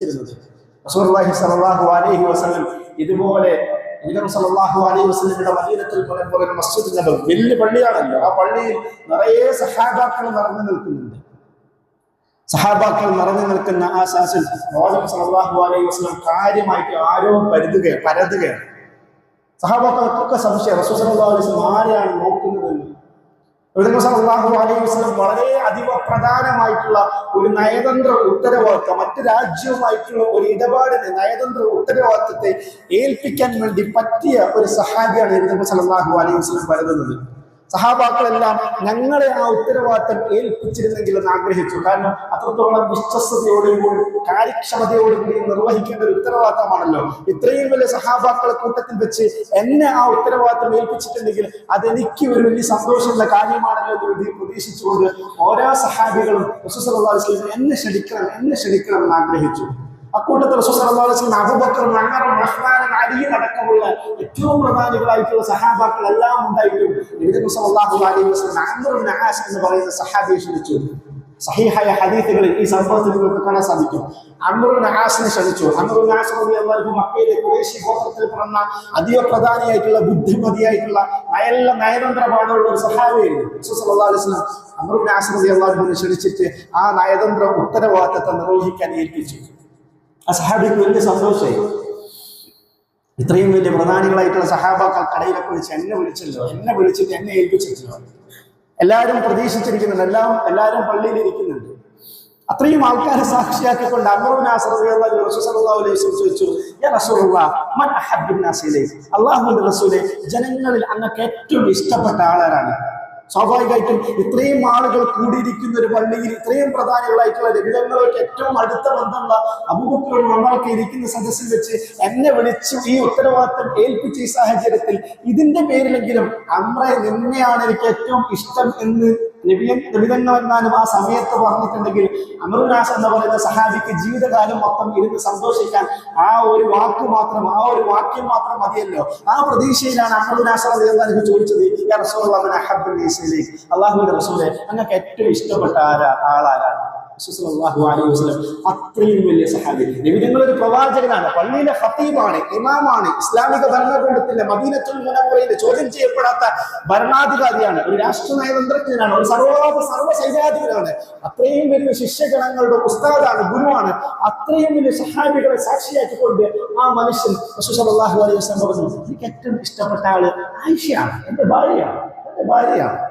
റസൂലുള്ളാഹി സ്വല്ലല്ലാഹു അലൈഹി വസല്ലം ഇതുപോലെ നബി സല്ലല്ലാഹു അലൈഹി വസല്ലമയുടെ മദീനത്തുൽ മുനവ്വറ മസ്ജിദ് നബവി വലിയ പള്ളിയാണല്ലോ. ആ പള്ളിയിൽ നിറയെ സഹാബാക്കൾ നിറഞ്ഞു നിൽക്കുന്നുണ്ട്. സഹാബാക്കൾ നിറഞ്ഞു നിൽക്കുന്ന ആ സാസിൽ പ്രവാചകൻ സല്ലല്ലാഹു അലൈഹി വസല്ലം കാര്യമായിട്ട് ആരോ പരതുകയാണ്. സഹാബാക്കൾക്കൊക്കെ സംശയം, റസൂൽ സല്ലല്ലാഹു അലൈഹി വസല്ലം ആരെയാണ് നോക്കുന്നതെന്ന്. നബി സല്ലല്ലാഹു അലൈഹി വസല്ലം വളരെ പ്രധാനമായിട്ടുള്ള ഒരു നയതന്ത്ര ഉത്തരവാദിത്വം, മറ്റു രാജ്യവുമായിട്ടുള്ള ഒരു ഇടപാടിന് നയതന്ത്ര ഉത്തരവാദിത്വത്തെ ഏൽപ്പിക്കാൻ വേണ്ടി പറ്റിയ ഒരു സഹാബിയാണ് നബി സല്ലല്ലാഹു അലൈഹി വസല്ലം കരുതുന്നത്. സഹാബാക്കളെല്ലാം ഞങ്ങളെ ആ ഉത്തരവാദിത്തം ഏൽപ്പിച്ചിരുന്നെങ്കിൽ എന്ന് ആഗ്രഹിച്ചു. കാരണം അത്രത്തോളം വിശ്വസ്തയോടുകൂടി കാര്യക്ഷമതയോടുകൂടി നിർവഹിക്കേണ്ട ഒരു ഉത്തരവാദിത്തമാണല്ലോ. ഇത്രയും വലിയ സഹാബാക്കളെ കൂട്ടത്തിൽ വെച്ച് എന്നെ ആ ഉത്തരവാദിത്തം ഏൽപ്പിച്ചിട്ടുണ്ടെങ്കിൽ അതെനിക്ക് ഒരു വലിയ സന്തോഷമുള്ള കാര്യമാണല്ലോ എന്ന് പ്രതീക്ഷിച്ചുകൊണ്ട് ഓരോ സഹാബികളും റസൂൽ സല്ലല്ലാഹു അലൈഹി വസല്ലം എന്നെ ക്ഷണിക്കണം എന്ന് ആഗ്രഹിച്ചു. അക്കൂട്ടത്തിൽ റസൂൽ സല്ലല്ലാഹു അലൈഹി വസല്ലം അബൂബക്കർ, ഉമർ, ഉസ്മാൻ, അലി അടക്കമുള്ള ഏറ്റവും പ്രധാനികളായിട്ടുള്ള സഹാബാക്കൾ എല്ലാം ഉണ്ടായിട്ടും നബി സല്ലല്ലാഹു അലൈഹി വസല്ലം അംർ ഇബ്നു ആസ് എന്ന് പറയുന്ന സഹാബിയെ ക്ഷണിച്ചു. സഹീഹായ ഹദീസുകളിൽ ഈ സംഭവത്തിൽ നിങ്ങൾക്ക് കാണാൻ സാധിക്കും. അംർ ഇബ്നു ആസിനെ ക്ഷണിച്ചു. അംർ ഇബ്നു ആസ് റളിയല്ലാഹു അൻഹു മക്കയിലെ ഖുറൈശി ഗോത്രത്തിൽ പിറന്ന പ്രധാനിയായിട്ടുള്ള ബുദ്ധിമതിയായിട്ടുള്ള നയതന്ത്രപാടുള്ള ഒരു സഹാബിയായിരുന്നു. റസൂൽ സല്ലല്ലാഹു അലൈഹി വസല്ലം അംർ ഇബ്നു ആസ് റളിയല്ലാഹു അൻഹുവിനെ ക്ഷണിച്ചിട്ട് ആ നയതന്ത്ര ഉത്തരവാദിത്തത്തെ നിർവഹിക്കാൻ ഏൽപ്പിച്ചു. ആ സഹാബിക്ക് വലിയ സന്തോഷമായി. ഇത്രയും വലിയ പ്രധാനികളായിട്ടുള്ള സഹാബാക്കൾക്കിടയിലൊക്കെ വിളിച്ച് എന്നെ വിളിച്ചിട്ട് എന്നെ ഏൽപ്പിച്ചിട്ടില്ല. എല്ലാവരും പ്രതീക്ഷിച്ചിരിക്കുന്നുണ്ട്, എല്ലാവരും പള്ളിയിൽ ഇരിക്കുന്നുണ്ട്. അത്രയും ആൾക്കാരെ സാക്ഷിയാക്കിക്കൊണ്ട് അംർ ഇബ്നു ആസ് റളിയല്ലാഹു അൻഹു റസൂൽ സല്ലല്ലാഹു അലൈഹി വസല്ലം ചോദിച്ചു, യാ റസൂലല്ലാഹ് മൻ അഹബ്ബുൻ നാസി ഇലൈക, അല്ലാഹുവിന്റെ റസൂലേ, ജനങ്ങളിൽ അങ്ങക്ക് ഏറ്റവും ഇഷ്ടപ്പെട്ട ആളാരാണ്? സ്വാഭാവികമായിട്ടും ഇത്രയും ആളുകൾ കൂടിയിരിക്കുന്ന ഒരു പള്ളിയിൽ ഇത്രയും പ്രധാനികളായിട്ടുള്ള രവിതങ്ങൾക്ക് ഏറ്റവും അടുത്ത ബന്ധമുള്ള അബൂബക്കറും ഉമറൊക്കെ ഇരിക്കുന്ന സദസ്സിൽ വെച്ച് എന്നെ വിളിച്ചു ഈ ഉത്തരവാദിത്തം ഏൽപ്പിച്ച ഈ സാഹചര്യത്തിൽ ഇതിന്റെ പേരിലെങ്കിലും അംറെ നിന്നെയാണ് എനിക്ക് ഏറ്റവും ഇഷ്ടം എന്ന് നബിതങ്ങളെന്നാലും ആ സമയത്ത് പറഞ്ഞിട്ടുണ്ടെങ്കിൽ അംർ ഇബ്നു ആസ് എന്ന് പറയുന്ന സഹാബിക്ക് ജീവിതകാലം മൊത്തം ഇരുന്ന് സന്തോഷിക്കാൻ ആ ഒരു വാക്യം മാത്രം മതിയല്ലോ. ആ പ്രതീക്ഷയിലാണ് അംർ ഇബ്നു ആസ് റളിയല്ലാഹു അൻഹു ചോദിച്ചത്, യാ റസൂലല്ലാഹ് മൻ അഹബ്ബുൻ നാസി ഇലൈക, അല്ലാഹുവിന്റെ റസൂലേ, അങ്ങക്ക് ഏറ്റവും ഇഷ്ടപ്പെട്ട ആളാരാണ്? റസൂൽ സല്ലല്ലാഹു അലൈഹി വസല്ലം അത്രയും വലിയ സഹാബി, നബിതങ്ങൾ ഒരു പ്രവാചകനാണ്, പള്ളിയിലെ ഖതീബാണ്, ഇമാമാണ്, ഇസ്ലാമിക ഭരണകൂടത്തിന്റെ മദീനത്തുൽ മുനവ്വറയിലെ ചോദ്യം ചെയ്യപ്പെടാത്ത ഭരണാധികാരിയാണ്, ഒരു രാഷ്ട്ര നയതന്ത്രജ്ഞനാണ്, ഒരു സർവ്വ സൈന്യാധിപനാണ്, അത്രയും വലിയ ശിഷ്യഗണങ്ങളുടെ ഉസ്താദാണ്, ഗുരുവാണ്. അത്രയും വലിയ സഹാബികളെ സാക്ഷിയാക്കിക്കൊണ്ട് ആ മനുഷ്യൻ റസൂൽ സല്ലല്ലാഹു അലൈഹി വസല്ലം പറഞ്ഞു, എനിക്ക് ഏറ്റവും ഇഷ്ടപ്പെട്ട ആള് ആയിഷയാണ്, എന്റെ ഭാര്യയാണ്.